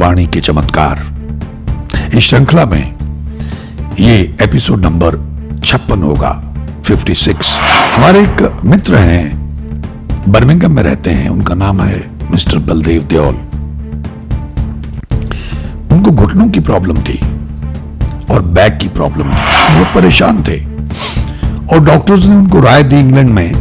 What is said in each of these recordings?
गुरबाणी के चमत्कार। इस श्रृंखला में ये एपिसोड नंबर 56 होगा, 56। हमारे एक मित्र हैं, बर्मिंघम में रहते हैं, उनका नाम है मिस्टर बलदेव देओल। उनको घुटनों की प्रॉब्लम थी और बैक की प्रॉब्लम थी, बहुत परेशान थे और डॉक्टर्स ने उनको राय दी इंग्लैंड में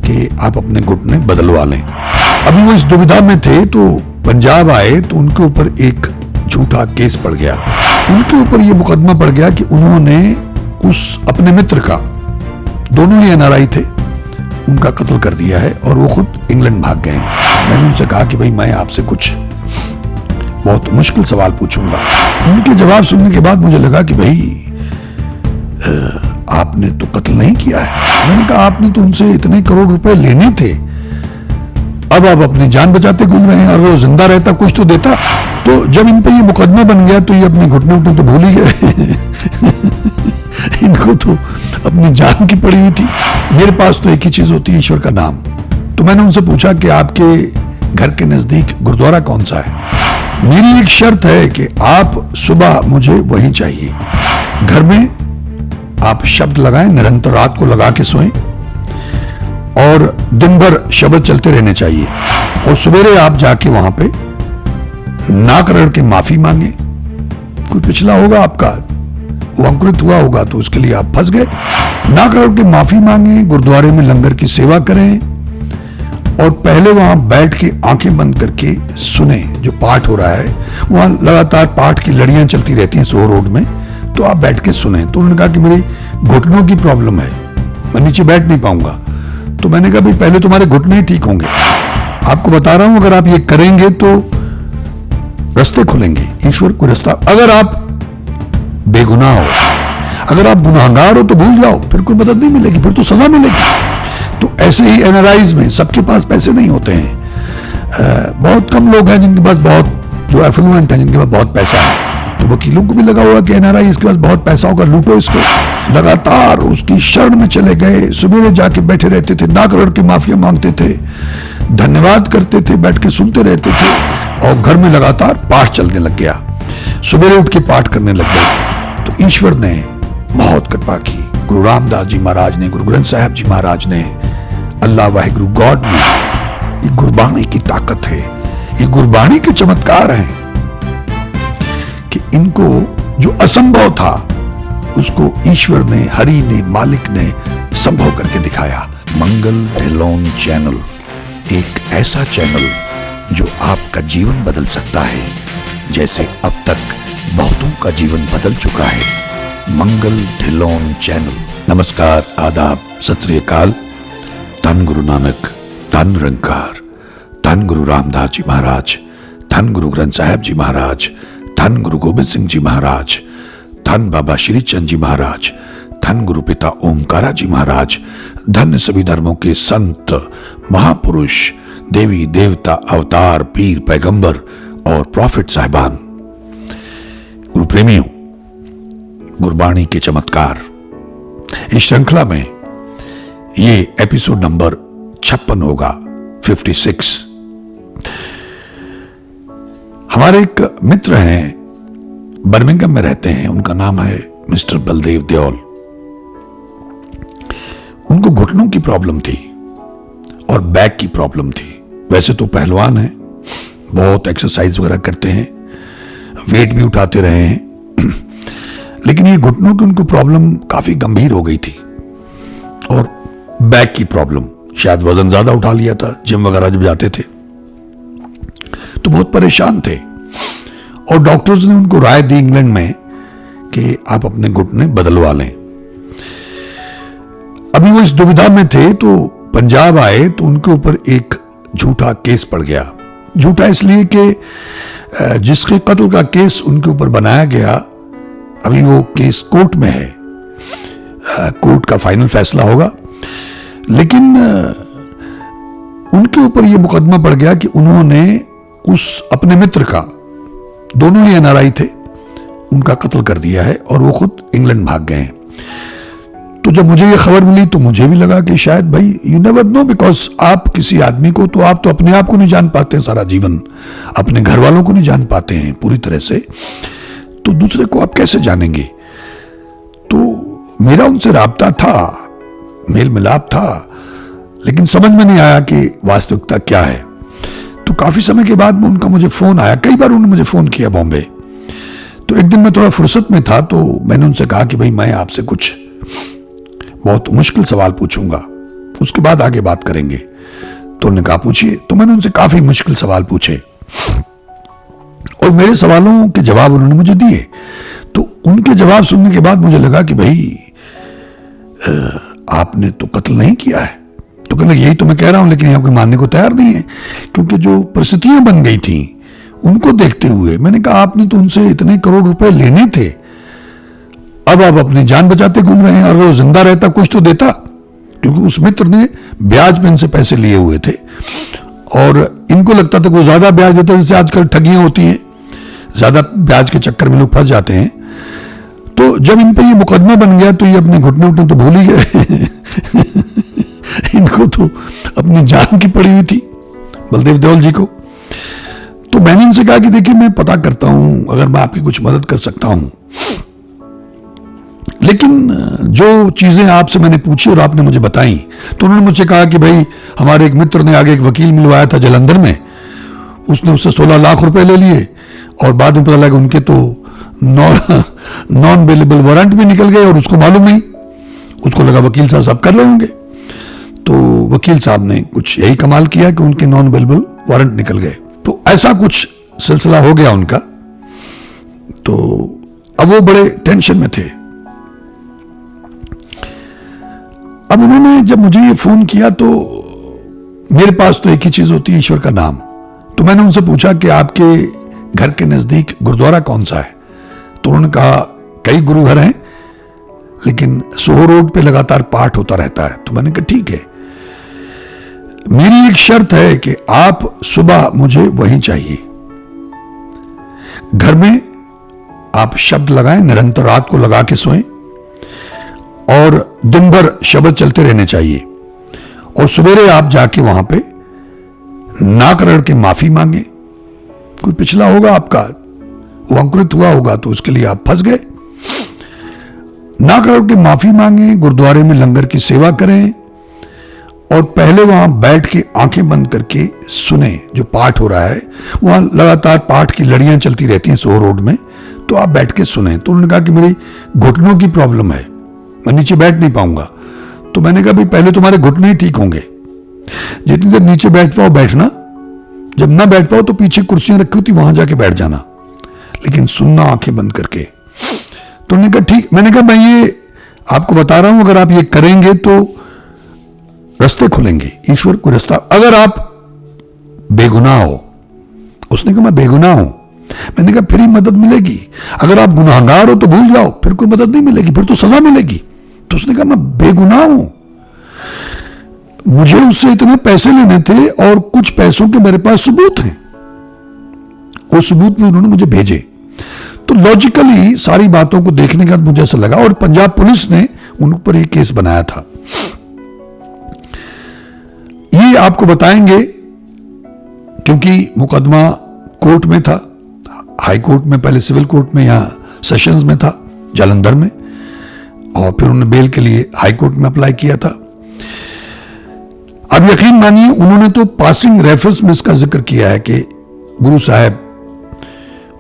कि आप अपने घुटने बदलवा लें। अभी वो इस दुविधा में थे तो पंजाब आए तो उनके ऊपर एक झूठा केस पड़ गया। उनके ऊपर ये मुकदमा पड़ गया कि उन्होंने उस अपने मित्र का, दोनों ही एनआरआई थे, उनका कत्ल कर दिया है और वो खुद इंग्लैंड भाग गए हैं। मैंने उनसे कहा कि भाई मैं आपसे कुछ बहुत मुश्किल सवाल पूछूंगा। उनके जवाब सुनने के बाद मुझे लगा कि भाई आपने तो कत्ल नहीं किया है। मैंने कहा आपने तो उनसे इतने करोड़ रुपए लेने थे, अब आप अपनी जान बचाते घूम रहे हैं, और वो जिंदा रहता कुछ तो देता। तो जब इन पे ये मुकदमा बन गया तो ये अपने घुटने उठने तो भूल ही गए इनको तो अपनी जान की पड़ी हुई थी। मेरे पास तो एक ही चीज होती है, ईश्वर का नाम। तो मैंने उनसे पूछा कि आपके घर के नजदीक गुरुद्वारा कौन सा है। मेरी एक शर्त है कि आप सुबह मुझे वहीं चाहिए, घर में आप शब्द लगाएं, निरंतर रात को लगा के सोएं और दिन भर शब्द चलते रहने चाहिए। और सवेरे आप जाके वहां पे नाक रगड़ के माफी मांगे। कोई पिछला होगा आपका, वो अंकुरित हुआ होगा तो उसके लिए आप फंस गए। नाक रगड़ के माफी मांगे, गुरुद्वारे में लंगर की सेवा करें और पहले वहां बैठ के आंखें बंद करके सुने जो पाठ हो रहा है। वहां लगातार पाठ की लड़ियां चलती रहती हैं सो रोड में, तो आप बैठ के सुने। तो उन्होंने कहा कि मेरी घुटनों की प्रॉब्लम है, मैं नीचे बैठ नहीं पाऊंगा। तो मैंने कहा भाई पहले तुम्हारे घुटने ही ठीक होंगे, आपको बता रहा हूं अगर आप ये करेंगे तो रास्ते खुलेंगे, ईश्वर को रास्ता। अगर आप बेगुनाह हो, अगर आप गुनाहगार हो तो भूल जाओ, फिर कोई मदद नहीं मिलेगी, फिर तो सजा मिलेगी। तो ऐसे ही एनआरआईज में सबके पास पैसे नहीं होते हैं। बहुत कम लोग हैं जिनके पास बहुत, जो एफ्लुएंट हैं, जिनके पास बहुत पैसा है। तो वकीलों को भी लगा हुआ कि एनआरआई इसके पास बहुत पैसा होगा, लूटो इसको। लगातार उसकी शरण में चले गए, सवेरे जाके बैठे रहते थे, नाक रगड़ के माफिया मांगते थे, धन्यवाद करते थे, बैठ के सुनते रहते थे और घर में लगातार पाठ चलने लग गया। सवेरे उठ के पाठ करने लग गए। तो ईश्वर ने बहुत कृपा की, गुरु रामदास जी महाराज ने, गुरु ग्रंथ साहब जी महाराज ने, अल्लाह वाहिगुरु गॉड ने। ये गुरबाणी की ताकत है, ये गुरबाणी के चमत्कार हैं कि इनको जो असंभव था उसको ईश्वर ने, हरि ने, मालिक ने संभव करके दिखाया। मंगल ढिल्लोन चैनल एक ऐसा चैनल जो आपका जीवन बदल सकता है, जैसे अब तक बहुतों का जीवन बदल चुका है। मंगल ढिल्लोन चैनल। नमस्कार, आदाब, सत श्री अकाल। धन गुरु नानक, धन निरंकार, धन गुरु रामदास जी महाराज, धन गुरु ग्रंथ साहब जी महाराज, धन गुरु गोबिंद सिंह जी महाराज, धन बाबा श्री चंद जी महाराज, धन गुरु पिता ओमकारा जी महाराज, धन्य सभी धर्मों के संत, महापुरुष, देवी देवता, अवतार, पीर, पैगंबर और प्रॉफिट साहिबान। गुरु प्रेमियों, गुरबाणी के चमत्कार। इस श्रृंखला में ये एपिसोड नंबर 56 होगा, 56। हमारे एक मित्र हैं, बर्मिंघम में रहते हैं, उनका नाम है मिस्टर बलदेव देओल। उनको घुटनों की प्रॉब्लम थी और बैक की प्रॉब्लम थी। वैसे तो पहलवान हैं, बहुत एक्सरसाइज वगैरह करते हैं, वेट भी उठाते रहे हैं लेकिन ये घुटनों की उनको प्रॉब्लम काफी गंभीर हो गई थी और बैक की प्रॉब्लम, शायद वजन ज्यादा उठा लिया था, जिम वगैरह जब जाते थे तो बहुत परेशान थे और डॉक्टर्स ने उनको राय दी इंग्लैंड में कि आप अपने घुटने बदलवा लें। अभी वो इस दुविधा में थे तो पंजाब आए तो उनके ऊपर एक झूठा केस पड़ गया। झूठा इसलिए कि जिसके कत्ल का केस उनके ऊपर बनाया गया, अभी वो केस कोर्ट में है, कोर्ट का फाइनल फैसला होगा। लेकिन उनके ऊपर यह मुकदमा पड़ गया कि उन्होंने उस अपने मित्र का, दोनों ही एनआरआई थे, उनका कत्ल कर दिया है और वो खुद इंग्लैंड भाग गए हैं। तो तो जब मुझे ये खबर मिली तो मुझे भी लगा कि शायद भाई यू नेवर नो, बिकॉज आप किसी आदमी को तो आप तो अपने आप को नहीं जान पाते हैं सारा जीवन, अपने घर वालों को नहीं जान पाते हैं पूरी तरह से, तो दूसरे को आप कैसे जानेंगे। तो मेरा उनसे राब्ता था, मेल मिलाप था, लेकिन समझ में नहीं आया कि वास्तविकता क्या है। तो काफी समय के बाद में उनका मुझे फोन आया, कई बार उन्होंने मुझे फोन किया बॉम्बे। तो एक दिन मैं थोड़ा फुर्सत में था तो मैंने उनसे कहा कि भाई मैं आपसे कुछ बहुत मुश्किल सवाल पूछूंगा, उसके बाद आगे बात करेंगे। तो उन्होंने कहा पूछिए। तो मैंने उनसे काफी मुश्किल सवाल पूछे और मेरे सवालों के जवाब उन्होंने मुझे दिए। तो उनके जवाब सुनने के बाद मुझे लगा कि भाई आपने तो कत्ल नहीं किया है। तो कहने यही तो मैं कह रहा हूं, लेकिन यहां कोई मानने को तैयार नहीं है, क्योंकि जो परिस्थितियां बन गई थी उनको देखते हुए मैंने कहा आपने तो उनसे इतने करोड़ रुपए लेने थे, अब आप अपनी जान बचाते घूम रहे हैं। और वो जिंदा रहता कुछ तो देता, क्योंकि उस मित्र ने ब्याज पे इनसे पैसे लिए हुए थे और इनको लगता था वो ज्यादा ब्याज देता, जैसे आजकल ठगियां होती हैं, ज्यादा ब्याज के चक्कर में लोग फंस जाते हैं। तो जब इन पे ये मुकदमा बन गया तो ये अपने घुटने उठने तो भूल ही गए इनको तो अपनी जान की पड़ी हुई थी बलदेव देओल जी को। तो मैंने इनसे कहा कि देखिए मैं पता करता हूं अगर मैं आपकी कुछ मदद कर सकता हूं, लेकिन जो चीजें आपसे मैंने पूछी और आपने मुझे बताई, तो उन्होंने मुझसे कहा कि भाई हमारे एक मित्र ने आगे एक वकील मिलवाया था जलंधर में, उसने उससे 16 लाख रुपए ले लिए और बाद में पता लगा उनके तो नॉन बेलेबल वारंट भी निकल गए और उसको मालूम नहीं, उसको लगा वकील साहब सब कर रहे होंगे। तो वकील साहब ने कुछ यही कमाल किया कि उनके नॉन बेलेबल वारंट निकल गए। तो ऐसा कुछ सिलसिला हो गया उनका। तो अब वो बड़े टेंशन में थे। अब उन्होंने जब मुझे ये फोन किया तो मेरे पास तो एक ही चीज होती है, ईश्वर का नाम। तो मैंने उनसे पूछा कि आपके घर के नजदीक गुरुद्वारा कौन सा है। तो उन्होंने कहा कई गुरु घर हैं, लेकिन सोहो रोड पे लगातार पाठ होता रहता है। तो मैंने कहा ठीक है, मेरी एक शर्त है कि आप सुबह मुझे वहीं चाहिए, घर में आप शब्द लगाएं, निरंतर रात को लगा के सोएं और दिन भर शब्द चलते रहने चाहिए। और सवेरे आप जाके वहां पे नाक रगड़ के माफी मांगे। कोई पिछला होगा आपका, वो अंकुरित हुआ होगा, तो उसके लिए आप फंस गए। नाक रगड़ के माफी मांगे, गुरुद्वारे में लंगर की सेवा करें और पहले वहां बैठ के आंखें बंद करके सुने जो पाठ हो रहा है। वहां लगातार पाठ की लड़ियां चलती रहती हैं सोहो रोड में, तो आप बैठ के सुने। तो उन्होंने कहा कि मेरी घुटनों की प्रॉब्लम है, मैं नीचे बैठ नहीं पाऊंगा। तो मैंने कहा भाई पहले तुम्हारे घुटने ही ठीक होंगे, जितनी देर नीचे बैठ पाओ बैठना, जब ना बैठ पाओ तो पीछे कुर्सियां रखी होती वहां जाके बैठ जाना, लेकिन सुनना आंखें बंद करके। तो उन्होंने कहा ठीक। मैंने कहा मैं ये आपको बता रहा हूं, अगर आप ये करेंगे तो रास्ते खुलेंगे, ईश्वर को रास्ता, अगर आप बेगुनाह हो। उसने कहा मैं बेगुनाह हूं। मैंने कहा फिर ही मदद मिलेगी, अगर आप गुनाहगार हो तो भूल जाओ, फिर कोई मदद नहीं मिलेगी, फिर तो सजा मिलेगी। तो उसने कहा मैं बेगुनाह हूं, मुझे उससे इतने पैसे लेने थे और कुछ पैसों के मेरे पास सबूत हैं, वो सबूत भी उन्होंने मुझे भेजे। तो लॉजिकली सारी बातों को देखने के बाद मुझे ऐसा लगा, और पंजाब पुलिस ने उन पर एक केस बनाया था। ये आपको बताएंगे क्योंकि मुकदमा कोर्ट में था, हाई कोर्ट में, पहले सिविल कोर्ट में, यहां सेशंस में था जालंधर में, और फिर उन्होंने बेल के लिए हाई कोर्ट में अप्लाई किया था। अब यकीन मानिए उन्होंने तो पासिंग रेफरेंस में इसका जिक्र किया है कि गुरु साहब,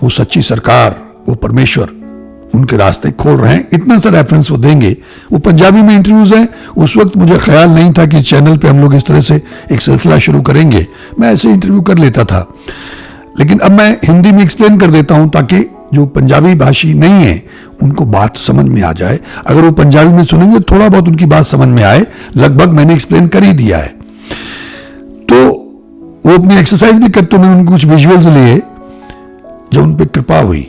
वो सच्ची सरकार, वो परमेश्वर उनके रास्ते खोल रहे हैं, इतना सा रेफरेंस वो देंगे। वो पंजाबी में इंटरव्यूज हैं। उस वक्त मुझे ख्याल नहीं था कि चैनल पे हम लोग इस तरह से एक सिलसिला शुरू करेंगे, मैं ऐसे इंटरव्यू कर लेता था, लेकिन अब मैं हिंदी में एक्सप्लेन कर देता हूं ताकि जो पंजाबी भाषी नहीं है उनको बात समझ में आ जाए। अगर वो पंजाबी में सुनेंगे थोड़ा बहुत उनकी बात समझ में आए, लगभग मैंने एक्सप्लेन कर ही दिया है। तो वो अपनी एक्सरसाइज भी करते, मैंने उनको कुछ विजुअल्स लिए, जो उन पर कृपा हुई।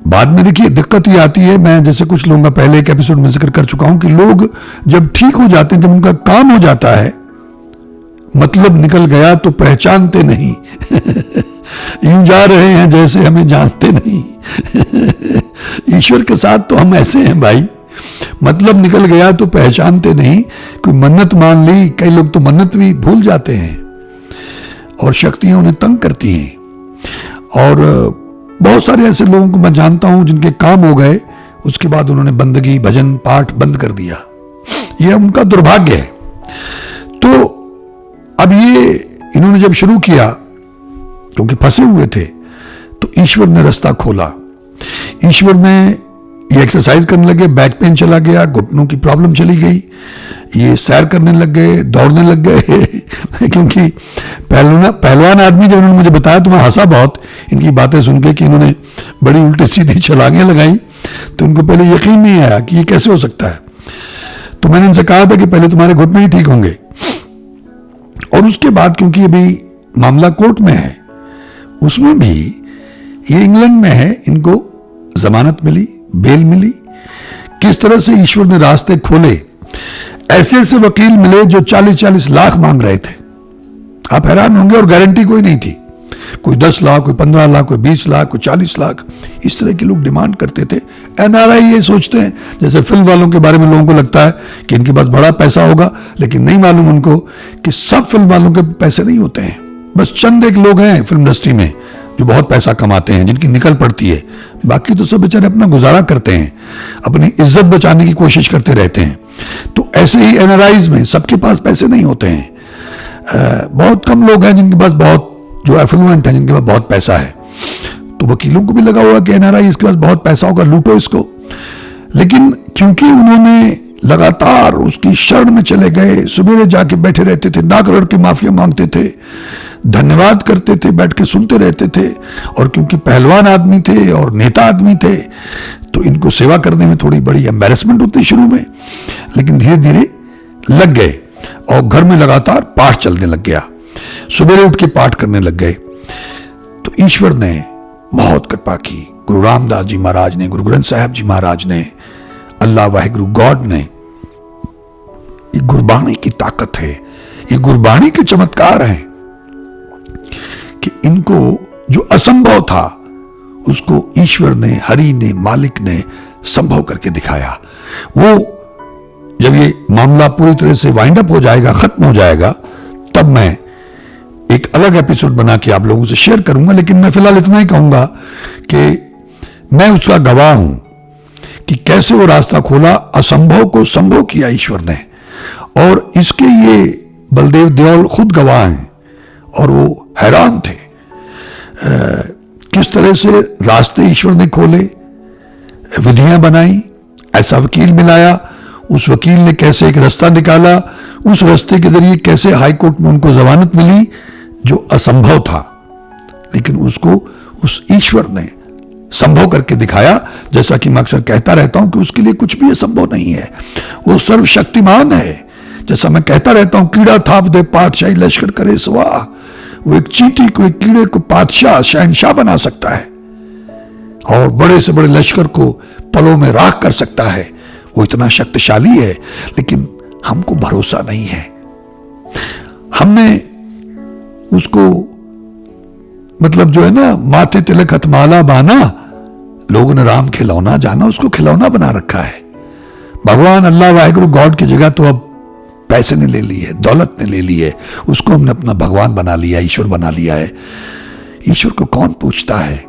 बाद में देखिए दिक्कत ये आती है, मैं जैसे कुछ लोगों का पहले एक एपिसोड में जिक्र कर चुका हूं कि लोग जब ठीक हो जाते हैं, जब उनका काम हो जाता है, मतलब निकल गया तो पहचानते नहीं यूं जा रहे हैं जैसे हमें जानते नहीं ईश्वर के साथ तो हम ऐसे हैं भाई, मतलब निकल गया तो पहचानते नहीं। कोई मन्नत मान ली, कई लोग तो मन्नत भी भूल जाते हैं और शक्तियां उन्हें तंग करती हैं। और बहुत सारे ऐसे लोगों को मैं जानता हूं जिनके काम हो गए, उसके बाद उन्होंने बंदगी भजन पाठ बंद कर दिया। यह उनका दुर्भाग्य है। तो अब ये इन्होंने जब शुरू किया, क्योंकि फंसे हुए थे, तो ईश्वर ने रास्ता खोला। ईश्वर ने ये एक्सरसाइज करने लगे, बैक पेन चला गया, घुटनों की प्रॉब्लम चली गई, ये सैर करने लग गए, दौड़ने लग गए। क्योंकि पहलवान आदमी, जब उन्होंने मुझे बताया तो मैं हंसा बहुत इनकी बातें सुन के कि इन्होंने बड़ी उल्टी सीधी छलांगें लगाई। तो उनको पहले यकीन नहीं आया कि ये कैसे हो सकता है। तो मैंने इनसे कहा था कि पहले तुम्हारे घुटने ही ठीक होंगे, और उसके बाद, क्योंकि अभी मामला कोर्ट में है, उसमें भी ये इंग्लैंड में है, इनको जमानत मिली, बेल मिली। किस तरह से ईश्वर ने रास्ते खोले। ऐसे ऐसे वकील मिले जो 40-40 लाख मांग रहे थे। आप हैरान होंगे, और गारंटी कोई नहीं थी। कोई 10 लाख, कोई 15 लाख, कोई 20 लाख, कोई 40 लाख, इस तरह के लोग डिमांड करते थे। एनआरआई ये सोचते हैं, जैसे फिल्म वालों के बारे में लोगों को लगता है कि इनके पास बड़ा पैसा होगा, लेकिन नहीं मालूम उनको कि सब फिल्म वालों के पैसे नहीं होते हैं। बस चंद एक लोग हैं फिल्म इंडस्ट्री में जो बहुत पैसा कमाते हैं, जिनकी निकल पड़ती है। बाकी तो सब बेचारे अपना गुजारा करते हैं, अपनी इज्जत बचाने की कोशिश करते रहते हैं। तो ऐसे ही एनआरआईज में सबके पास पैसे नहीं होते हैं। बहुत कम लोग हैं जिनके पास बहुत, जो एफ्लुएंट हैं, जिनके पास बहुत पैसा है। तो वकीलों को भी लगा हुआ कि एनआरआई इसके पास बहुत पैसा होगा, लूटो इसको। लेकिन क्योंकि उन्होंने लगातार उसकी शरण में चले गए, सवेरे जाके बैठे रहते थे, ना करोड़ की माफिया मांगते थे, धन्यवाद करते थे, बैठ के सुनते रहते थे। और क्योंकि पहलवान आदमी थे और नेता आदमी थे, तो इनको सेवा करने में थोड़ी बड़ी एम्बैरेसमेंट होती शुरू में, लेकिन धीरे धीरे लग गए और घर में लगातार पाठ चलने लग गया। सुबह उठ के पाठ करने लग गए। तो ईश्वर ने बहुत कृपा की। गुरु रामदास जी महाराज ने, गुरु ग्रंथ साहब जी महाराज ने, अल्लाह वाहिगुरु गॉड ने, ये गुरबाणी की ताकत है, ये गुरबाणी के चमत्कार हैं कि इनको जो असंभव था उसको ईश्वर ने, हरि ने, मालिक ने संभव करके दिखाया। वो जब ये मामला पूरी तरह से वाइंड अप हो जाएगा, खत्म हो जाएगा, तब मैं एक अलग एपिसोड बना के आप लोगों से शेयर करूंगा। लेकिन मैं फिलहाल इतना ही कहूंगा कि मैं उसका गवाह हूं कि कैसे वो रास्ता खोला, असंभव को संभव किया ईश्वर ने। और इसके ये बलदेव देओल खुद गवाह हैं, और वो हैरान थे किस तरह से रास्ते ईश्वर ने खोले, विधियां बनाई, ऐसा वकील मिलाया, उस वकील ने कैसे एक रास्ता निकाला, उस रास्ते के जरिए कैसे हाईकोर्ट में उनको जमानत मिली, जो असंभव था, लेकिन उसको उस ईश्वर ने संभव करके दिखाया। जैसा कि मैं अक्सर कहता रहता हूं कि उसके लिए कुछ भी असंभव नहीं है, वो सर्वशक्तिमान है। जैसा मैं कहता रहता हूं, कीड़ा थाप दे पातशाही लश्कर करे स्वाह। वो एक चींटी को, एक कीड़े को पातशाह, शहनशाह बना सकता है, और बड़े से बड़े लश्कर को पलों में राख कर सकता है। वो इतना शक्तिशाली है, लेकिन हमको भरोसा नहीं है। हमने उसको, मतलब जो है ना, माथे तिलक हथमाला बाना, लोगों ने राम खिलौना जाना, उसको खिलौना बना रखा है। भगवान अल्लाह वाहिगुरु गॉड की जगह तो अब पैसे ने ले ली है, दौलत ने ले ली है, उसको हमने अपना भगवान बना लिया, ईश्वर बना लिया है। ईश्वर को कौन पूछता है?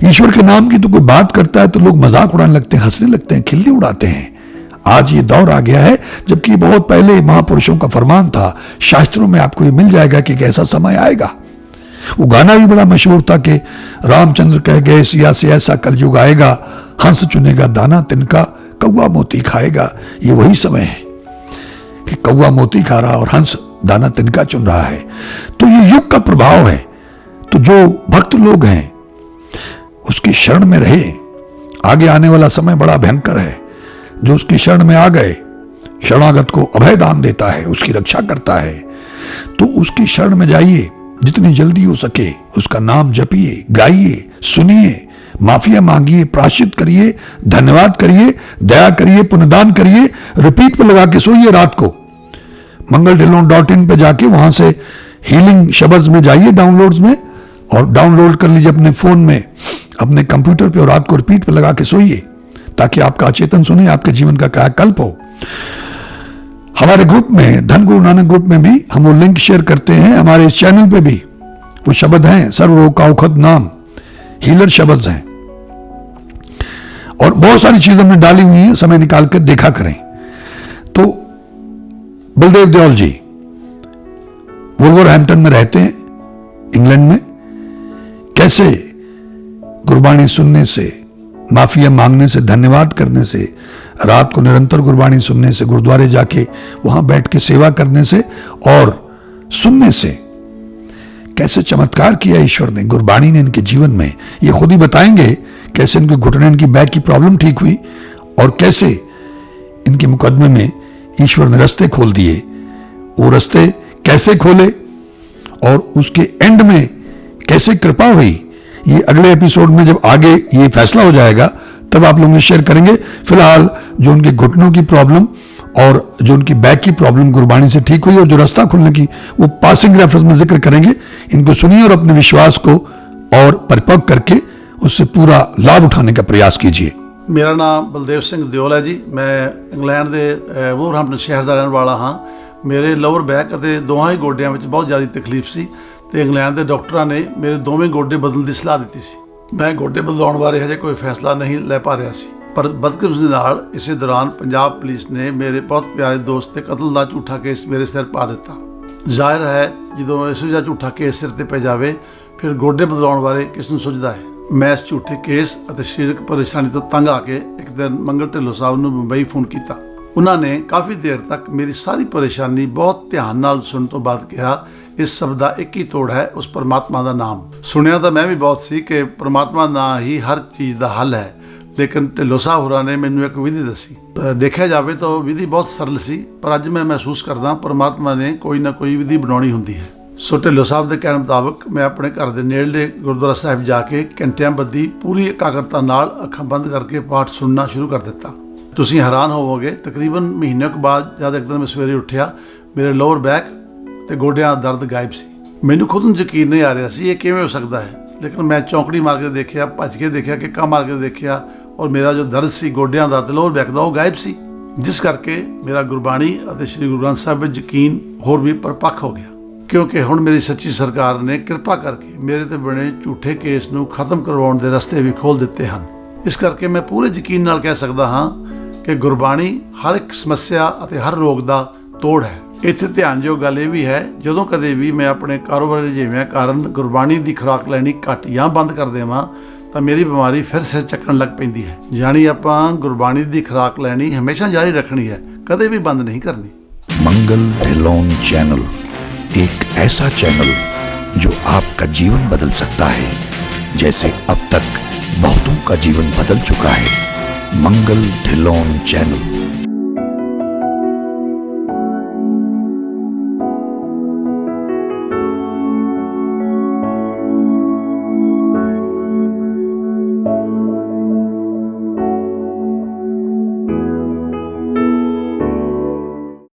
ईश्वर के नाम की तो कोई बात करता है तो लोग मजाक उड़ाने लगते हैं, हंसने लगते हैं, खिल्ली उड़ाते हैं। आज ये दौर आ गया है, जबकि बहुत पहले महापुरुषों का फरमान था। शास्त्रों में आपको ये मिल जाएगा कि ऐसा समय आएगा। वो गाना भी बड़ा मशहूर था कि रामचंद्र कह गए सिया से ऐसा कलयुग आएगा, हंस चुनेगा दाना तिनका, कौवा मोती खाएगा। ये वही समय है कि कौवा मोती खा रहा और हंस दाना तिनका चुन रहा है। तो ये युग का प्रभाव है। तो जो भक्त लोग हैं उसकी शरण में रहे। आगे आने वाला समय बड़ा भयंकर है। जो उसकी शरण में आ गए, शरणागत को अभय दान देता है, उसकी रक्षा करता है। तो उसकी शरण में जाइए, जितनी जल्दी हो सके उसका नाम जपिए, गाइए, सुनिए, माफिया मांगिए, प्रायश्चित करिए, धन्यवाद करिए, दया करिए, पुण्यदान करिए, रिपीट पे लगा के सोइए रात को। mangaldelon.in पे जाके वहां से हीलिंग शब्द में जाइए, डाउनलोड्स में, और डाउनलोड कर लीजिए अपने फोन में, अपने कंप्यूटर पे, और रात को रिपीट पे लगा के सोइए। ताकि आपका अचेतन सुने, आपके जीवन का कायाकल्प हो। हमारे ग्रुप में, धन गुरु नानक ग्रुप में भी हम वो लिंक शेयर करते हैं। हमारे इस चैनल पे भी वो शब्द हैं, सर्व रोग का औखद नाम, हीलर शब्द हैं, और बहुत सारी चीज हमने डाली हुई है, समय निकाल कर देखा करें। तो बलदेव दयाल जी वुल्वरहैम्पटन में रहते हैं, इंग्लैंड में। कैसे गुरबाणी सुनने से, माफिया मांगने से, धन्यवाद करने से, रात को निरंतर गुरबाणी सुनने से, गुरुद्वारे जाके वहां बैठ के सेवा करने से और सुनने से कैसे चमत्कार किया ईश्वर ने, गुरबाणी ने इनके जीवन में। ये खुद ही बताएंगे कैसे इनके घुटने, इनकी बैक की प्रॉब्लम ठीक हुई और कैसे इनके मुकदमे में ईश्वर ने रास्ते खोल दिए। वो रास्ते कैसे खोले और उसके एंड में कैसे कृपा हुई, ये अगले एपिसोड में जब आगे ये फैसला हो जाएगा तब आप लोगों में शेयर करेंगे। फिलहाल जो उनके घुटनों की प्रॉब्लम और जो उनकी बैक की प्रॉब्लम गुरबाणी से ठीक हुई और जो रास्ता खुलने की, वो पासिंग रेफरेंस में जिक्र करेंगे। इनको सुनिए और अपने विश्वास को और परिपक्व करके उससे पूरा लाभ उठाने का प्रयास कीजिए। मेरा नाम बलदेव सिंह दियोल है जी। मैं इंग्लैंड ਦੇ ਵੂਲਵਰਹੈਂਪਟਨ ਸ਼ਹਿਰ ਦਾ ਰਹਿਣ ਵਾਲਾ ਹਾਂ। ਮੇਰੇ ਲੋਅਰ ਬੈਕ ਅਤੇ ਦੋਹਾਂ ਹੀ ਗੋਡਿਆਂ ਵਿੱਚ ਬਹੁਤ ਜ਼ਿਆਦਾ ਤਕਲੀਫ ਸੀ ਤੇ ਇੰਗਲੈਂਡ ਦੇ ਡਾਕਟਰਾਂ ਨੇ ਮੇਰੇ ਦੋਵੇਂ ਗੋਡੇ ਬਦਲਣ ਦੀ ਸਲਾਹ ਦਿੱਤੀ ਸੀ। ਮੈਂ ਗੋਡੇ ਬਦਲਾਉਣ ਬਾਰੇ ਹਜੇ ਕੋਈ ਫੈਸਲਾ ਨਹੀਂ ਲੈ ਪਾ ਰਿਹਾ ਸੀ, ਪਰ ਬਦਕਿਸਮਤੀ ਨਾਲ ਇਸੇ ਦੌਰਾਨ ਪੰਜਾਬ ਪੁਲਿਸ ਨੇ ਮੇਰੇ ਬਹੁਤ ਪਿਆਰੇ ਦੋਸਤ ਤੇ ਕਤਲ ਦਾ ਝੂਠਾ ਕੇਸ ਮੇਰੇ ਸਿਰ ਪਾ ਦਿੱਤਾ। ਜ਼ਾਹਿਰ ਹੈ ਜਦੋਂ ਇਹੋ ਜਿਹਾ ਝੂਠਾ ਕੇਸ ਸਿਰ ਤੇ ਪੈ ਜਾਵੇ ਫਿਰ ਗੋਡੇ ਬਦਲਾਉਣ ਬਾਰੇ ਕਿਸ ਨੂੰ ਸੁਝਦਾ ਹੈ। ਮੈਂ ਇਸ ਝੂਠੇ ਕੇਸ ਅਤੇ ਸਰੀਰਕ ਪਰੇਸ਼ਾਨੀ ਤੋਂ ਤੰਗ ਆ ਕੇ ਇੱਕ ਦਿਨ ਮੰਗਲ ਢਿੱਲੋਂ ਸਾਹਿਬ ਨੂੰ ਮੁੰਬਈ ਫੋਨ ਕੀਤਾ। ਉਹਨਾਂ ਨੇ ਕਾਫੀ ਦੇਰ ਤੱਕ ਮੇਰੀ ਸਾਰੀ ਪਰੇਸ਼ਾਨੀ ਬਹੁਤ ਧਿਆਨ ਨਾਲ ਸੁਣਨ ਤੋਂ ਬਾਅਦ ਕਿਹਾ, ਇਸ ਸਭ ਦਾ ਇੱਕ ਹੀ ਤੋੜ ਹੈ, ਉਸ ਪਰਮਾਤਮਾ ਦਾ ਨਾਮ। ਸੁਣਿਆ ਤਾਂ ਮੈਂ ਵੀ ਬਹੁਤ ਸੀ ਕਿ ਪਰਮਾਤਮਾ ਦਾ ਹੀ ਹਰ ਚੀਜ਼ ਦਾ ਹੱਲ ਹੈ, ਲੇਕਿਨ ਢਿੱਲੋਂ ਸਾਹਿਬ ਹੋਰਾਂ ਨੇ ਮੈਨੂੰ ਇੱਕ ਵਿਧੀ ਦੱਸੀ। ਦੇਖਿਆ ਜਾਵੇ ਤਾਂ ਉਹ ਵਿਧੀ ਬਹੁਤ ਸਰਲ ਸੀ, ਪਰ ਅੱਜ ਮੈਂ ਮਹਿਸੂਸ ਕਰਦਾ ਪਰਮਾਤਮਾ ਨੇ ਕੋਈ ਨਾ ਕੋਈ ਵਿਧੀ ਬਣਾਉਣੀ ਹੁੰਦੀ ਹੈ। ਸੋ ਢਿੱਲੋਂ ਸਾਹਿਬ ਦੇ ਕਹਿਣ ਮੁਤਾਬਕ ਮੈਂ ਆਪਣੇ ਘਰ ਦੇ ਨੇੜਲੇ ਗੁਰਦੁਆਰਾ ਸਾਹਿਬ ਜਾ ਕੇ ਘੰਟਿਆਂ ਬੱਧੀ ਪੂਰੀ ਇਕਾਗਰਤਾ ਨਾਲ ਅੱਖਾਂ ਬੰਦ ਕਰਕੇ ਪਾਠ ਸੁਣਨਾ ਸ਼ੁਰੂ ਕਰ ਦਿੱਤਾ। ਤੁਸੀਂ ਹੈਰਾਨ ਹੋਵੋਗੇ, ਤਕਰੀਬਨ ਮਹੀਨੇ ਕੁ ਬਾਅਦ ਜਦ ਇੱਕ ਦਿਨ ਮੈਂ ਸਵੇਰੇ ਉੱਠਿਆ, ਮੇਰੇ ਲੋਅਰ ਬੈਕ ਤੇ ਗੋਡਿਆਂ ਦਾ ਦਰਦ ਗਾਇਬ ਸੀ। ਮੈਨੂੰ ਖੁਦ ਨੂੰ ਯਕੀਨ ਨਹੀਂ ਆ ਰਿਹਾ ਸੀ ਇਹ ਕਿਵੇਂ ਹੋ ਸਕਦਾ ਹੈ, ਲੇਕਿਨ ਮੈਂ ਚੌਂਕੜੀ ਮਾਰ ਕੇ ਦੇਖਿਆ, ਭੱਜ ਕੇ ਦੇਖਿਆ, ਕਿੱਕਾ ਮਾਰ ਕੇ ਦੇਖਿਆ, ਔਰ ਮੇਰਾ ਜੋ ਦਰਦ ਸੀ ਗੋਡਿਆਂ ਦਾ ਤੇ ਲੋਅਰ ਬੈਕ ਦਾ, ਉਹ ਗਾਇਬ ਸੀ, ਜਿਸ ਕਰਕੇ ਮੇਰਾ ਗੁਰਬਾਣੀ ਅਤੇ ਸ਼੍ਰੀ ਗੁਰੂ ਗ੍ਰੰਥ ਸਾਹਿਬ ਵਿੱਚ ਯਕੀਨ ਹੋਰ ਵੀ ਪਰਪੱਕ ਹੋ ਗਿਆ। ਕਿਉਂਕਿ ਹੁਣ ਮੇਰੀ ਸੱਚੀ ਸਰਕਾਰ ਨੇ ਕਿਰਪਾ ਕਰਕੇ ਮੇਰੇ ਤੇ ਬਣੇ ਝੂਠੇ ਕੇਸ ਨੂੰ ਖਤਮ ਕਰਵਾਉਣ ਦੇ ਰਸਤੇ ਵੀ ਖੋਲ੍ਹ ਦਿੱਤੇ ਹਨ। ਇਸ ਕਰਕੇ ਮੈਂ ਪੂਰੇ ਯਕੀਨ ਨਾਲ ਕਹਿ ਸਕਦਾ ਹਾਂ ਕਿ ਗੁਰਬਾਣੀ ਹਰ ਇੱਕ ਸਮੱਸਿਆ ਅਤੇ ਹਰ ਰੋਗ ਦਾ ਤੋੜ ਹੈ। ਇੱਥੇ ਧਿਆਨਯੋਗ ਗੱਲ ਇਹ ਵੀ ਹੈ, ਜਦੋਂ ਕਦੇ ਵੀ ਮੈਂ ਆਪਣੇ ਕਾਰੋਬਾਰੀ ਰੁਝੇਵਿਆਂ ਕਾਰਨ ਗੁਰਬਾਣੀ ਦੀ ਖੁਰਾਕ ਲੈਣੀ ਘੱਟ ਜਾਂ ਬੰਦ ਕਰ ਦੇਵਾਂ ਤਾਂ ਮੇਰੀ ਬਿਮਾਰੀ ਫਿਰ ਸਿਰ ਚੱਕਣ ਲੱਗ ਪੈਂਦੀ ਹੈ। ਯਾਨੀ ਆਪਾਂ ਗੁਰਬਾਣੀ ਦੀ ਖੁਰਾਕ ਲੈਣੀ ਹਮੇਸ਼ਾ ਜਾਰੀ ਰੱਖਣੀ ਹੈ, कभी भी बंद नहीं करनी। मंगल ढिल्लोन चैनल एक ऐसा चैनल जो आपका जीवन बदल सकता है, जैसे अब तक बहुतों का जीवन बदल चुका है। मंगल ढिल्लोन चैनल।